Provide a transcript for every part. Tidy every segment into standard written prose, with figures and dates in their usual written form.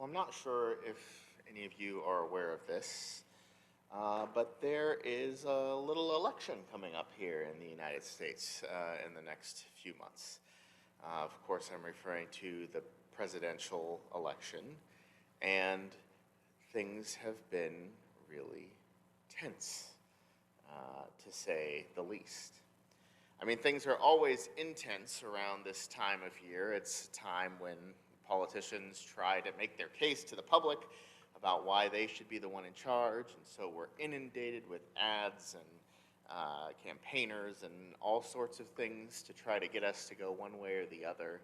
Well, I'm not sure if any of you are aware of this, but there is a little election coming up here in the United States in the next few months. Of course, I'm referring to the presidential election, and things have been really tense, to say the least. I mean, things are always intense around this time of year. It's a time when politicians try to make their case to the public about why they should be the one in charge, and so we're inundated with ads and campaigners and all sorts of things to try to get us to go one way or the other.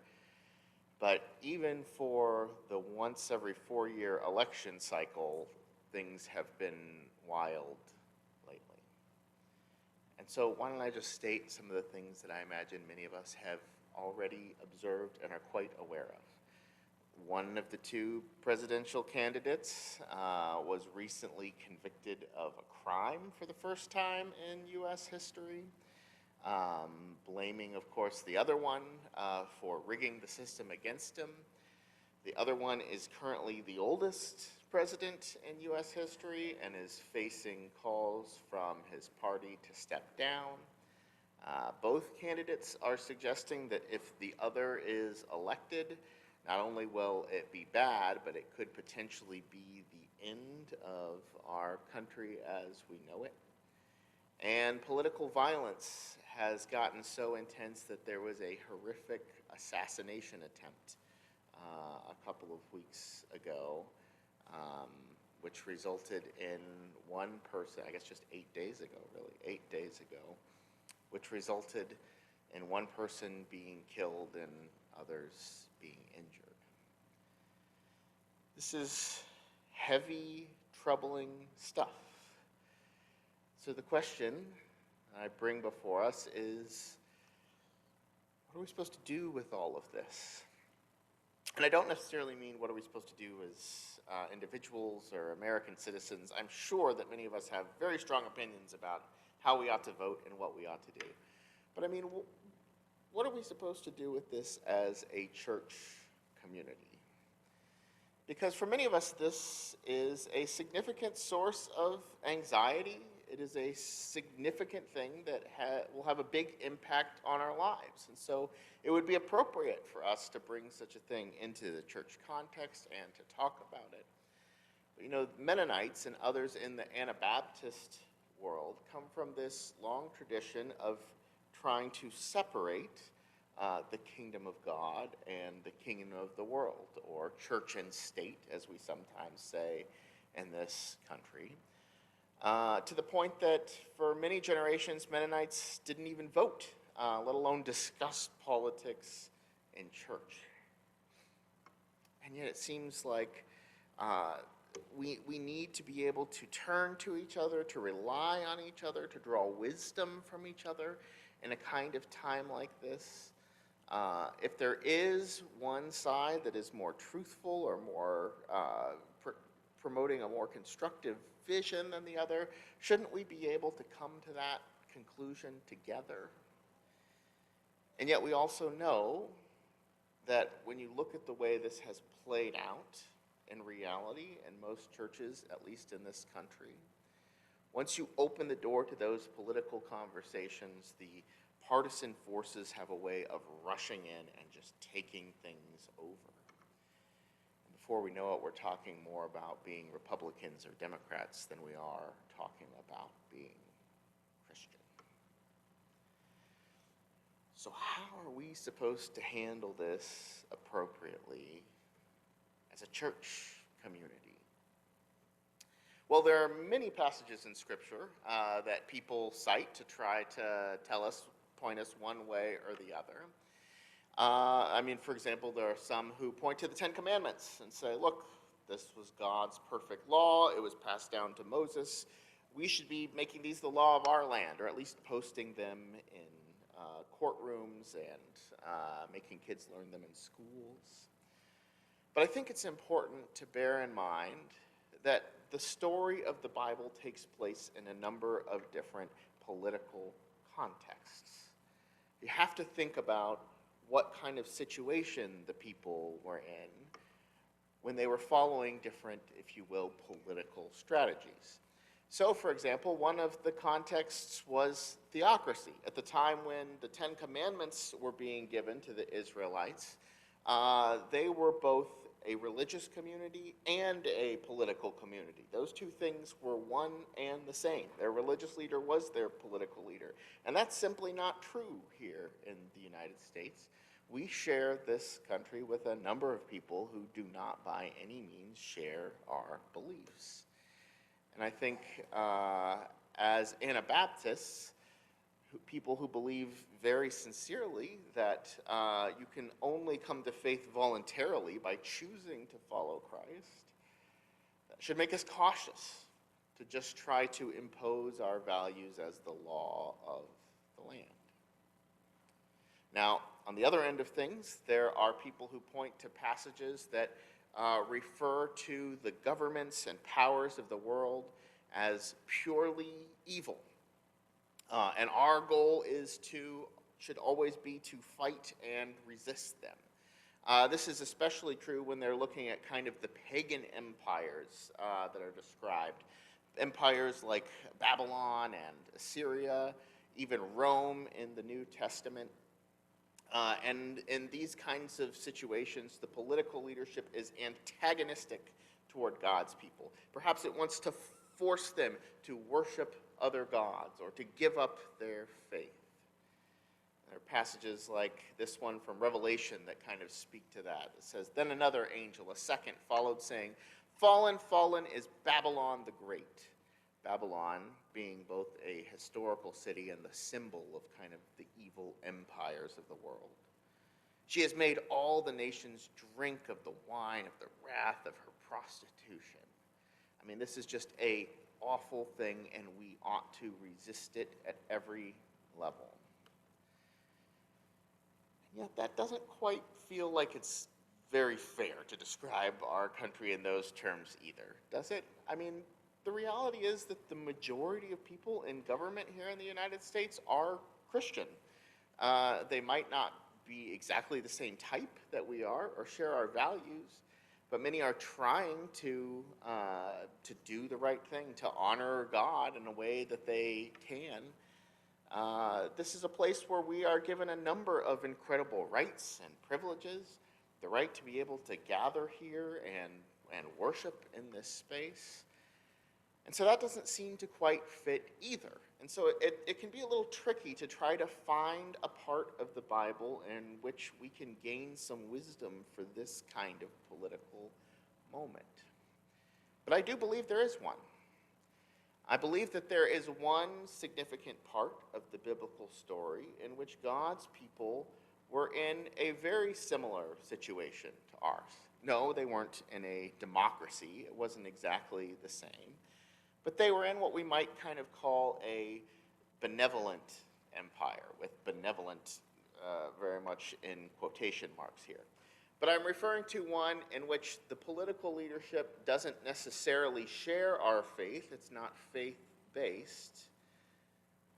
But even for the once every 4-year election cycle, things have been wild lately. And so why don't I just state some of the things that I imagine many of us have already observed and are quite aware of. One of the two presidential candidates was recently convicted of a crime for the first time in U.S. history, blaming, of course, the other one for rigging the system against him. The other one is currently the oldest president in U.S. history and is facing calls from his party to step down. Both candidates are suggesting that if the other is elected, not only will it be bad, but it could potentially be the end of our country as we know it. And political violence has gotten so intense that there was a horrific assassination attempt a couple of weeks ago, which resulted in one person, I guess just 8 days ago, really, 8 days ago, which resulted in one person being killed and others being injured. This is heavy, troubling stuff. So the question I bring before us is, what are we supposed to do with all of this? And I don't necessarily mean what are we supposed to do as individuals or American citizens. I'm sure that many of us have very strong opinions about how we ought to vote and what we ought to do. But I mean, what are we supposed to do with this as a church community? Because for many of us, this is a significant source of anxiety. It is a significant thing that will have a big impact on our lives. And so it would be appropriate for us to bring such a thing into the church context and to talk about it. But you know, Mennonites and others in the Anabaptist world come from this long tradition of trying to separate the kingdom of God and the kingdom of the world, or church and state, as we sometimes say in this country. To the point that for many generations, Mennonites didn't even vote, let alone discuss politics in church. And yet it seems like we need to be able to turn to each other, to rely on each other, to draw wisdom from each other in a kind of time like this. If there is one side that is more truthful or more promoting a more constructive vision than the other, shouldn't we be able to come to that conclusion together? And yet we also know that when you look at the way this has played out in reality in most churches, at least in this country, once you open the door to those political conversations, the partisan forces have a way of rushing in and just taking things over. And before we know it, we're talking more about being Republicans or Democrats than we are talking about being Christian. So how are we supposed to handle this appropriately as a church community? Well, there are many passages in Scripture that people cite to try to point us one way or the other. I mean, for example, there are some who point to the Ten Commandments and say, look, this was God's perfect law. It was passed down to Moses. We should be making these the law of our land, or at least posting them in courtrooms and making kids learn them in schools. But I think it's important to bear in mind that the story of the Bible takes place in a number of different political contexts. You have to think about what kind of situation the people were in, when they were following different, if you will, political strategies. So, for example, one of the contexts was theocracy. At the time when the Ten Commandments were being given to the Israelites, they were both a religious community and a political community. Those two things were one and the same. Their religious leader was their political leader. And that's simply not true here in the United States. We share this country with a number of people who do not by any means share our beliefs. And I think as Anabaptists, people who believe very sincerely that you can only come to faith voluntarily by choosing to follow Christ, that should make us cautious to just try to impose our values as the law of the land. Now, on the other end of things, there are people who point to passages that refer to the governments and powers of the world as purely evil. And our goal should always be to fight and resist them. This is especially true when they're looking at kind of the pagan empires that are described. Empires like Babylon and Assyria, even Rome in the New Testament. And in these kinds of situations, the political leadership is antagonistic toward God's people. Perhaps it wants to force them to worship other gods or to give up their faith. There are passages like this one from Revelation that kind of speak to that. It says, "Then another angel, a second, followed, saying, 'Fallen, fallen is Babylon the Great.'" Babylon being both a historical city and the symbol of kind of the evil empires of the world. "She has made all the nations drink of the wine of the wrath of her prostitution." I mean, this is just an awful thing, and we ought to resist it at every level. And yet that doesn't quite feel like it's very fair to describe our country in those terms either, does it? I mean, the reality is that the majority of people in government here in the United States are Christian. They might not be exactly the same type that we are or share our values, but many are trying to do the right thing, to honor God in a way that they can. This is a place where we are given a number of incredible rights and privileges, the right to be able to gather here and worship in this space. And so that doesn't seem to quite fit either. And so it can be a little tricky to try to find a part of the Bible in which we can gain some wisdom for this kind of political moment. But I do believe there is one. I believe that there is one significant part of the biblical story in which God's people were in a very similar situation to ours. No, they weren't in a democracy. It wasn't exactly the same. But they were in what we might kind of call a benevolent empire, with benevolent very much in quotation marks here. But I'm referring to one in which the political leadership doesn't necessarily share our faith. It's not faith-based,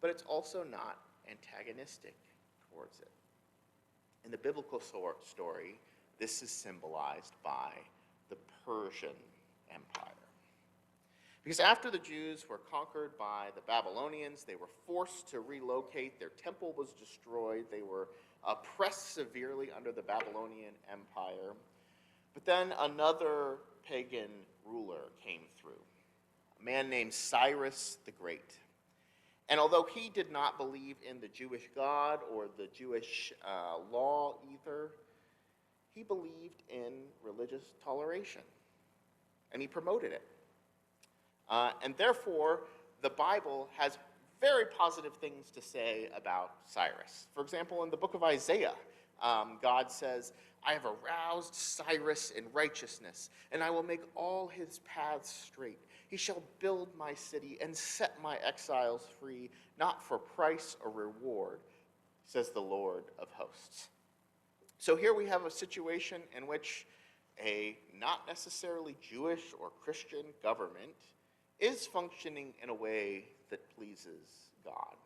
but it's also not antagonistic towards it. In the biblical story, this is symbolized by the Persian Empire. Because after the Jews were conquered by the Babylonians, they were forced to relocate. Their temple was destroyed. They were oppressed severely under the Babylonian Empire. But then another pagan ruler came through, a man named Cyrus the Great. And although he did not believe in the Jewish God or the Jewish law either, he believed in religious toleration, and he promoted it. And therefore, the Bible has very positive things to say about Cyrus. For example, in the book of Isaiah, God says, "I have aroused Cyrus in righteousness, and I will make all his paths straight. He shall build my city and set my exiles free, not for price or reward, says the Lord of hosts." So here we have a situation in which a not necessarily Jewish or Christian government is functioning in a way that pleases God.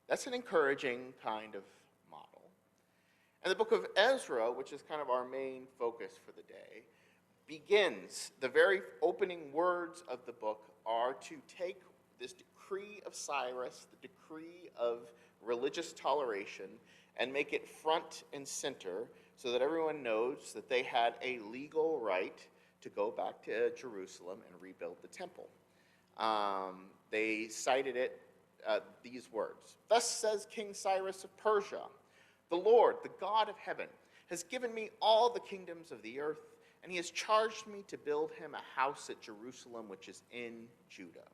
That's an encouraging kind of model. And the book of Ezra, which is kind of our main focus for the day, begins, the very opening words of the book are to take this decree of Cyrus, the decree of religious toleration, and make it front and center so that everyone knows that they had a legal right to go back to Jerusalem and rebuild the temple. They cited it, these words. Thus says King Cyrus of Persia, the Lord, the God of heaven, has given me all the kingdoms of the earth, and he has charged me to build him a house at Jerusalem, which is in Judah.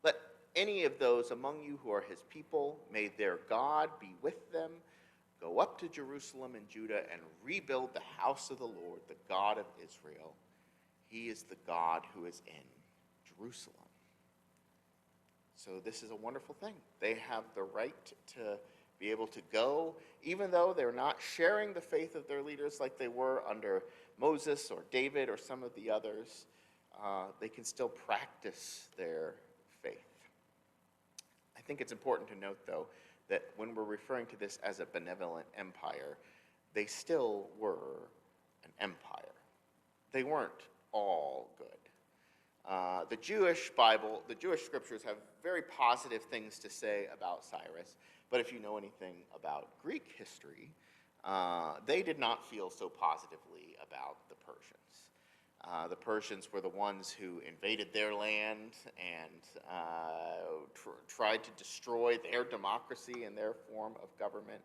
Let any of those among you who are his people, may their God be with them, go up to Jerusalem and Judah and rebuild the house of the Lord, the God of Israel. He is the God who is in Jerusalem. So this is a wonderful thing. They have the right to be able to go, even though they're not sharing the faith of their leaders like they were under Moses or David or some of the others. They can still practice their faith. I think it's important to note, though, that when we're referring to this as a benevolent empire, they still were an empire. They weren't all good. The Jewish Bible, the Jewish scriptures have very positive things to say about Cyrus, but if you know anything about Greek history, they did not feel so positively about the Persians. The Persians were the ones who invaded their land and tried to destroy their democracy and their form of government.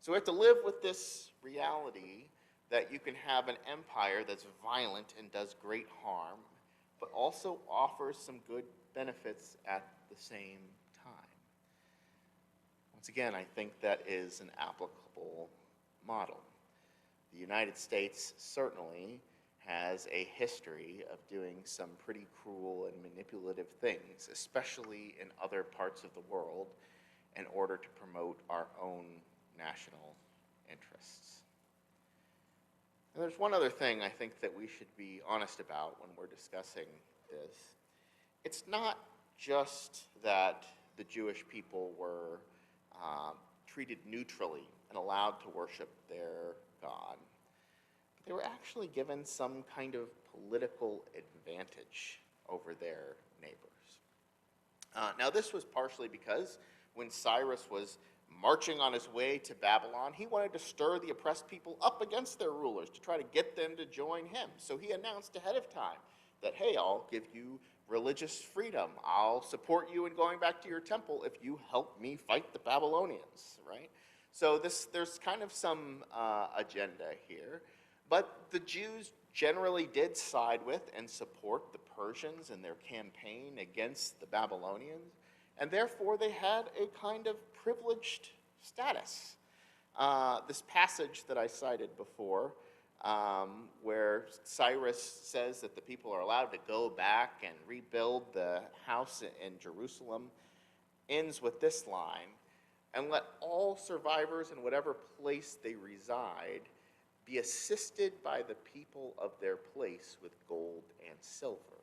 So we have to live with this reality that you can have an empire that's violent and does great harm, but also offers some good benefits at the same time. Once again, I think that is an applicable model. The United States certainly has a history of doing some pretty cruel and manipulative things, especially in other parts of the world, in order to promote our own national interests. And there's one other thing I think that we should be honest about when we're discussing this. It's not just that the Jewish people were treated neutrally and allowed to worship their God. They were actually given some kind of political advantage over their neighbors. Now, this was partially because when Cyrus was marching on his way to Babylon, he wanted to stir the oppressed people up against their rulers to try to get them to join him. So he announced ahead of time that, hey, I'll give you religious freedom. I'll support you in going back to your temple if you help me fight the Babylonians, right? So there's kind of some agenda here. But the Jews generally did side with and support the Persians in their campaign against the Babylonians, and therefore they had a kind of privileged status. This passage that I cited before, where Cyrus says that the people are allowed to go back and rebuild the house in Jerusalem, ends with this line, and let all survivors in whatever place they reside be assisted by the people of their place with gold and silver.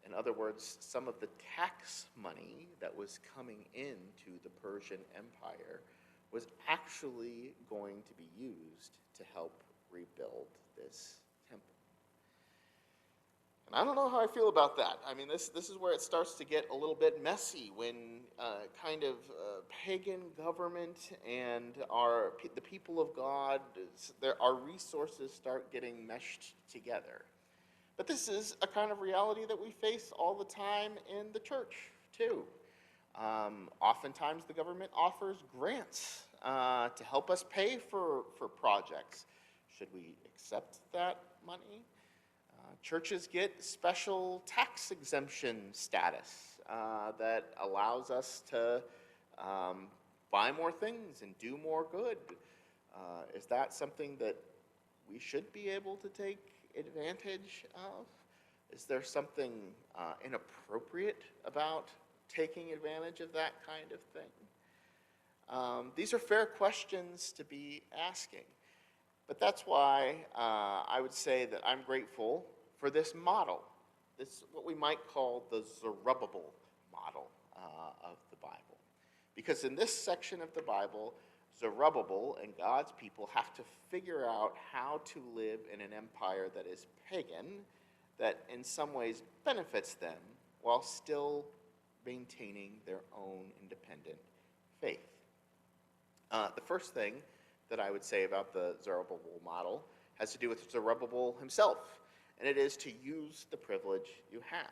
In other words, some of the tax money that was coming into the Persian Empire was actually going to be used to help rebuild this temple. And I don't know how I feel about that. I mean, this is where it starts to get a little bit messy when kind of pagan government and the people of God, our resources start getting meshed together. But this is a kind of reality that we face all the time in the church, too. Oftentimes the government offers grants to help us pay for projects. Should we accept that money? Churches get special tax exemption status that allows us to buy more things and do more good. Is that something that we should be able to take advantage of? Is there something inappropriate about taking advantage of that kind of thing? These are fair questions to be asking. But that's why I would say that I'm grateful for this model, this what we might call the Zerubbabel model of the Bible. Because in this section of the Bible, Zerubbabel and God's people have to figure out how to live in an empire that is pagan, that in some ways benefits them, while still maintaining their own independent faith. The first thing that I would say about the Zerubbabel model has to do with Zerubbabel himself, and it is to use the privilege you have.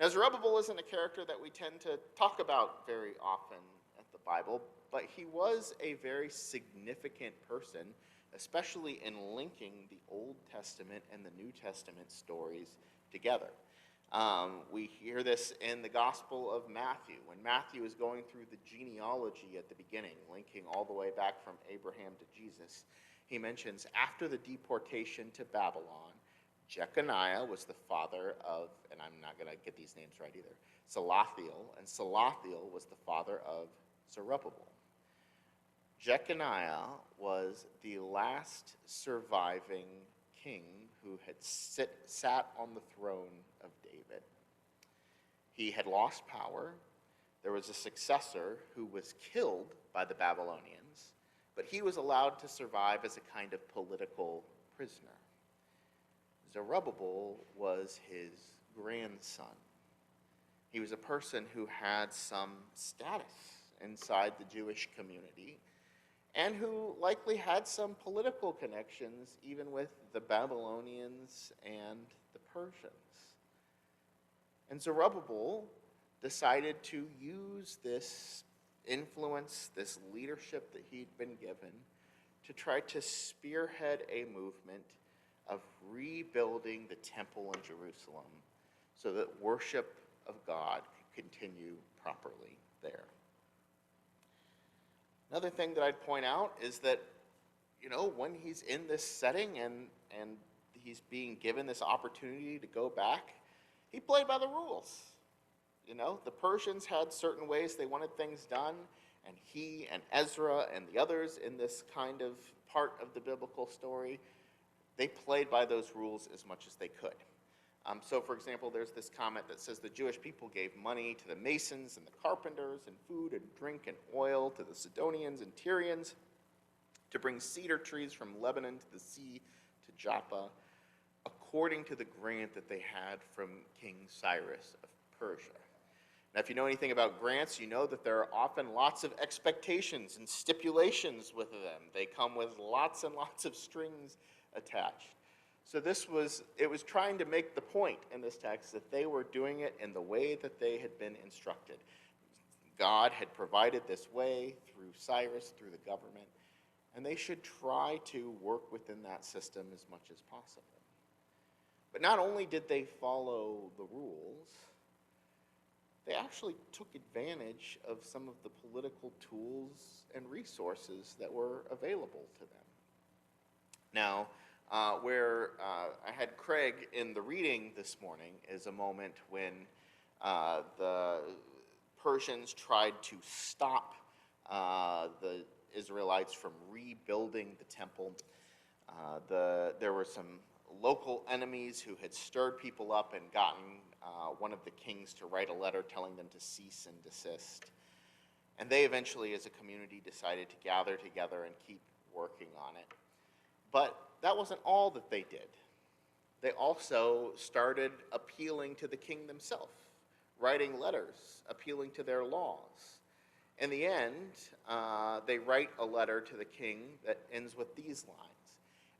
Now, Zerubbabel isn't a character that we tend to talk about very often at the Bible, but he was a very significant person, especially in linking the Old Testament and the New Testament stories together. We hear this in the Gospel of Matthew. When Matthew is going through the genealogy at the beginning, linking all the way back from Abraham to Jesus, he mentions after the deportation to Babylon, Jeconiah was the father of, and I'm not going to get these names right either, Salathiel, and Salathiel was the father of Zerubbabel. Jeconiah was the last surviving king who had sat on the throne of David. He had lost power. There was a successor who was killed by the Babylonians, but he was allowed to survive as a kind of political prisoner. Zerubbabel was his grandson. He was a person who had some status inside the Jewish community and who likely had some political connections even with the Babylonians and the Persians. And Zerubbabel decided to use this influence, this leadership that he'd been given, to try to spearhead a movement of rebuilding the temple in Jerusalem so that worship of God could continue properly there. Another thing that I'd point out is that, when he's in this setting and he's being given this opportunity to go back, he played by the rules. The Persians had certain ways they wanted things done, and he and Ezra and the others in this kind of part of the biblical story, they played by those rules as much as they could. So, for example, there's this comment that says the Jewish people gave money to the masons and the carpenters and food and drink and oil to the Sidonians and Tyrians to bring cedar trees from Lebanon to the sea to Joppa, according to the grant that they had from King Cyrus of Persia. Now, if you know anything about grants, you know that there are often lots of expectations and stipulations with them. They come with lots and lots of strings attached. So it was trying to make the point in this text that they were doing it in the way that they had been instructed. God had provided this way through Cyrus, through the government, and they should try to work within that system as much as possible. But not only did they follow the rules, they actually took advantage of some of the political tools and resources that were available to them. Now, where I had Craig in the reading this morning is a moment when the Persians tried to stop the Israelites from rebuilding the temple. There were some local enemies who had stirred people up and gotten one of the kings to write a letter telling them to cease and desist. And they eventually, as a community, decided to gather together and keep working on it. But that wasn't all that they did. They also started appealing to the king himself, writing letters, appealing to their laws. In the end, they write a letter to the king that ends with these lines.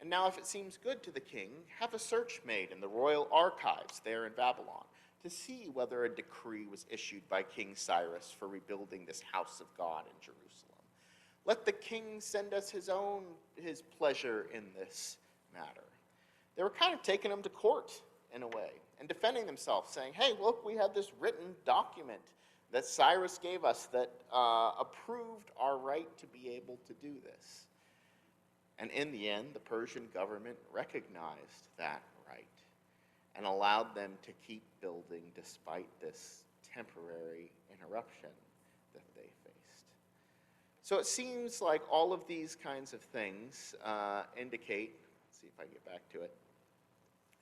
And now if it seems good to the king, have a search made in the royal archives there in Babylon to see whether a decree was issued by King Cyrus for rebuilding this house of God in Jerusalem. Let the king send us his pleasure in this matter. They were kind of taking him to court in a way and defending themselves, saying, hey, look, we have this written document that Cyrus gave us that approved our right to be able to do this. And in the end, the Persian government recognized that right and allowed them to keep building despite this temporary interruption that they faced. So it seems like all of these kinds of things indicate, let's see if I can get back to it,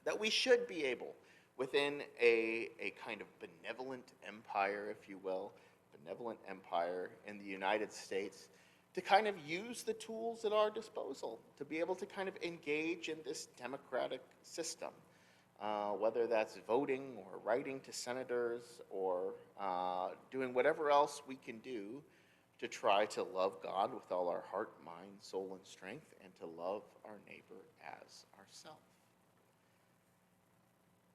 that we should be able, within a kind of benevolent empire, if you will, benevolent empire in the United States, to kind of use the tools at our disposal, to be able to kind of engage in this democratic system, whether that's voting or writing to senators or doing whatever else we can do to try to love God with all our heart, mind, soul, and strength, and to love our neighbor as ourselves.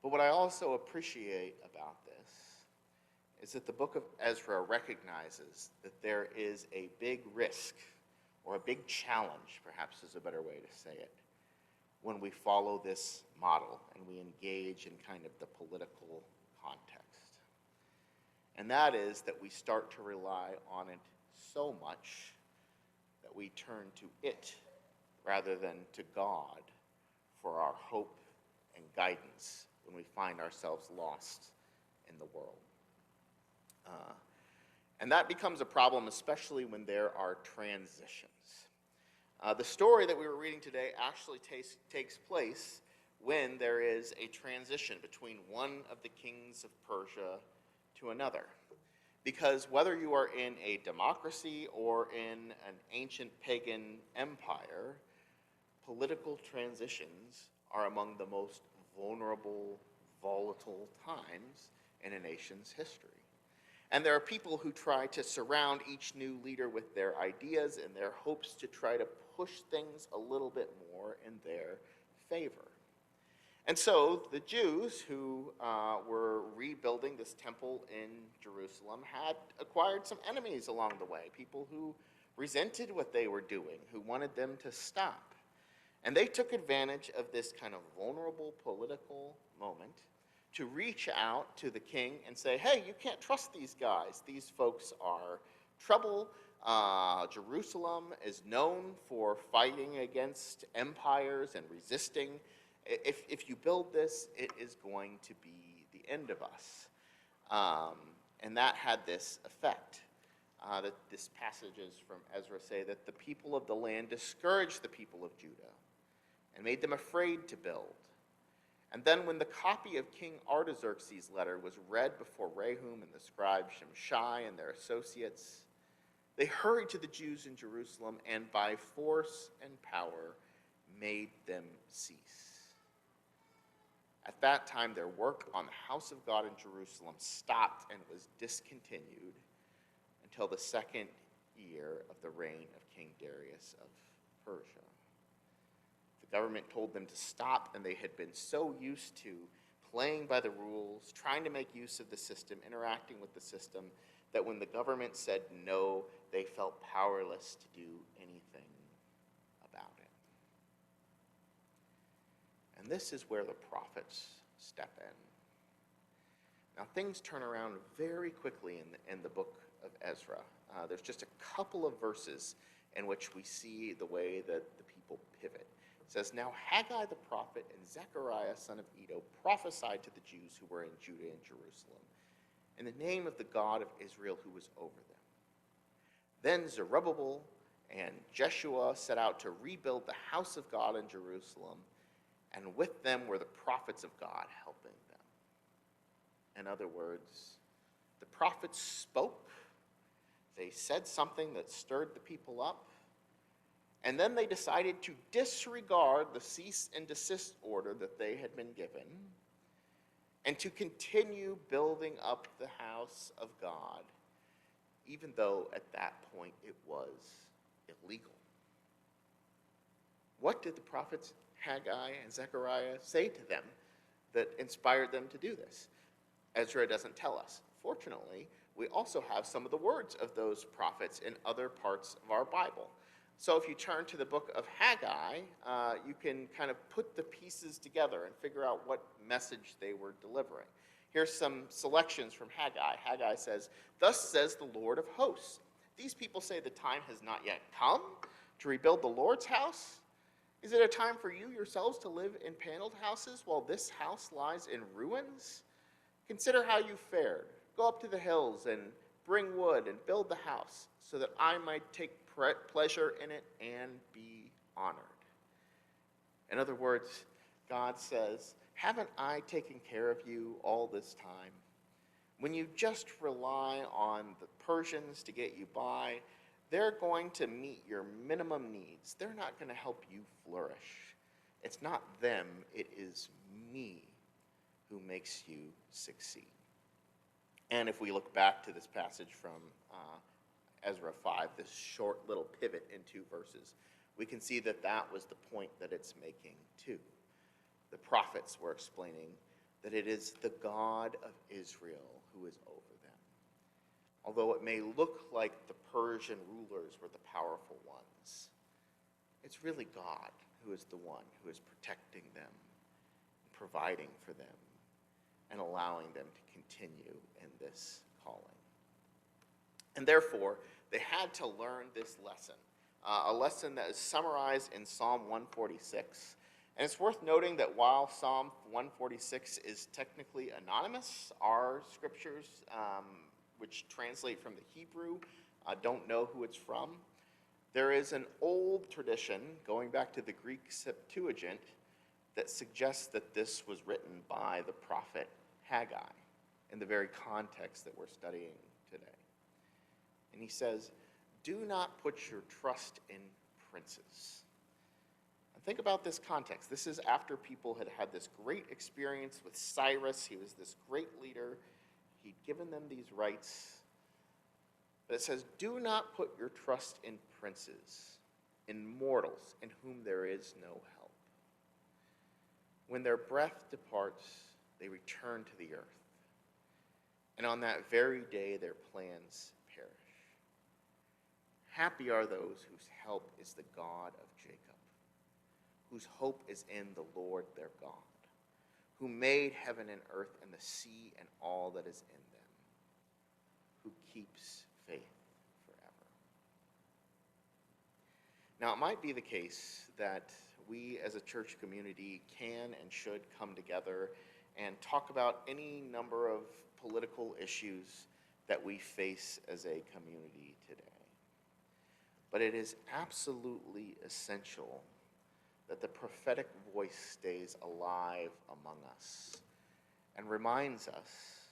But what I also appreciate about this is that the book of Ezra recognizes that there is a big risk, or a big challenge, perhaps is a better way to say it, when we follow this model and we engage in kind of the political context. And that is that we start to rely on it so much that we turn to it rather than to God for our hope and guidance when we find ourselves lost in the world. And that becomes a problem, especially when there are transitions. The story that we were reading today actually takes place when there is a transition between one of the kings of Persia to another. Because whether you are in a democracy or in an ancient pagan empire, political transitions are among the most vulnerable, volatile times in a nation's history. And there are people who try to surround each new leader with their ideas in their hopes to try to push things a little bit more in their favor. And so the Jews who were rebuilding this temple in Jerusalem had acquired some enemies along the way, people who resented what they were doing, who wanted them to stop. And they took advantage of this kind of vulnerable political moment to reach out to the king and say, hey, you can't trust these guys. These folks are trouble. Jerusalem is known for fighting against empires and resisting. If you build this, it is going to be the end of us. And that had this effect. This passages from Ezra say that the people of the land discouraged the people of Judah and made them afraid to build. And then when the copy of King Artaxerxes' letter was read before Rehum and the scribe Shimshai and their associates, they hurried to the Jews in Jerusalem and by force and power made them cease. At that time, their work on the house of God in Jerusalem stopped and was discontinued until the second year of the reign of King Darius of Persia. The government told them to stop, and they had been so used to playing by the rules, trying to make use of the system, interacting with the system, that when the government said no, they felt powerless to do anything about it. And this is where the prophets step in. Now, things turn around very quickly in the book of Ezra. There's just a couple of verses in which we see the way that the people pivot. It says, now Haggai the prophet and Zechariah son of Iddo prophesied to the Jews who were in Judah and Jerusalem in the name of the God of Israel who was over them. Then Zerubbabel and Jeshua set out to rebuild the house of God in Jerusalem, and with them were the prophets of God helping them. In other words, the prophets spoke, they said something that stirred the people up, and then they decided to disregard the cease and desist order that they had been given and to continue building up the house of God, even though at that point it was illegal. What did the prophets Haggai and Zechariah say to them that inspired them to do this? Ezra doesn't tell us. Fortunately, we also have some of the words of those prophets in other parts of our Bible. So if you turn to the book of Haggai, you can kind of put the pieces together and figure out what message they were delivering. Here's some selections from Haggai. Haggai says, thus says the Lord of hosts. These people say the time has not yet come to rebuild the Lord's house. Is it a time for you yourselves to live in paneled houses while this house lies in ruins? Consider how you fared. Go up to the hills and bring wood and build the house so that I might take pleasure in it and be honored. In other words, God says, haven't I taken care of you all this time? When you just rely on the Persians to get you by, They're going to meet your minimum needs. They're not going to help you flourish. It's not them, it is me who makes you succeed. And if we look back to this passage from Ezra 5, this short little pivot in 2 verses, we can see that that was the point that it's making too. The prophets were explaining that it is the God of Israel who is over them. Although it may look like the Persian rulers were the powerful ones, it's really God who is the one who is protecting them, providing for them, and allowing them to continue in this calling. And therefore, they had to learn this lesson, a lesson that is summarized in Psalm 146. And it's worth noting that while Psalm 146 is technically anonymous, our scriptures, which translate from the Hebrew, don't know who it's from. There is an old tradition, going back to the Greek Septuagint, that suggests that this was written by the prophet Haggai in the very context that we're studying today. And he says, "Do not put your trust in princes." And think about this context. This is after people had had this great experience with Cyrus. He was this great leader. He'd given them these rights. But it says, "Do not put your trust in princes, in mortals, in whom there is no help. When their breath departs, they return to the earth. And on that very day, their plans perish. Happy are those whose help is the God of Jacob, whose hope is in the Lord their God, who made heaven and earth and the sea and all that is in them, who keeps faith forever." Now, it might be the case that we as a church community can and should come together and talk about any number of political issues that we face as a community today. But it is absolutely essential that the prophetic voice stays alive among us and reminds us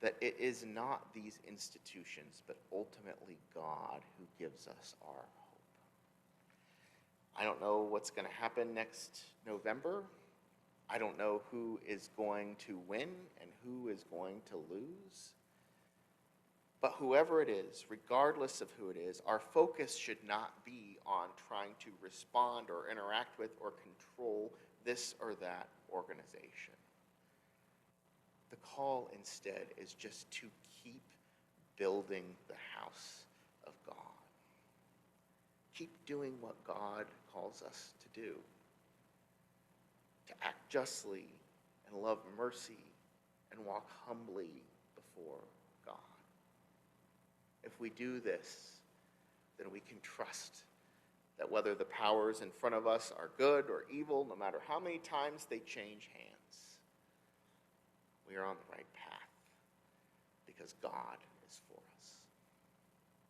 that it is not these institutions, but ultimately God who gives us our hope. I don't know what's going to happen next November. I don't know who is going to win and who is going to lose. But whoever it is, regardless of who it is, our focus should not be on trying to respond or interact with or control this or that organization. The call instead is just to keep building the house of God. Keep doing what God calls us to do. To act justly and love mercy and walk humbly before God. If we do this, then we can trust that whether the powers in front of us are good or evil, no matter how many times they change hands, we are on the right path because God is for us.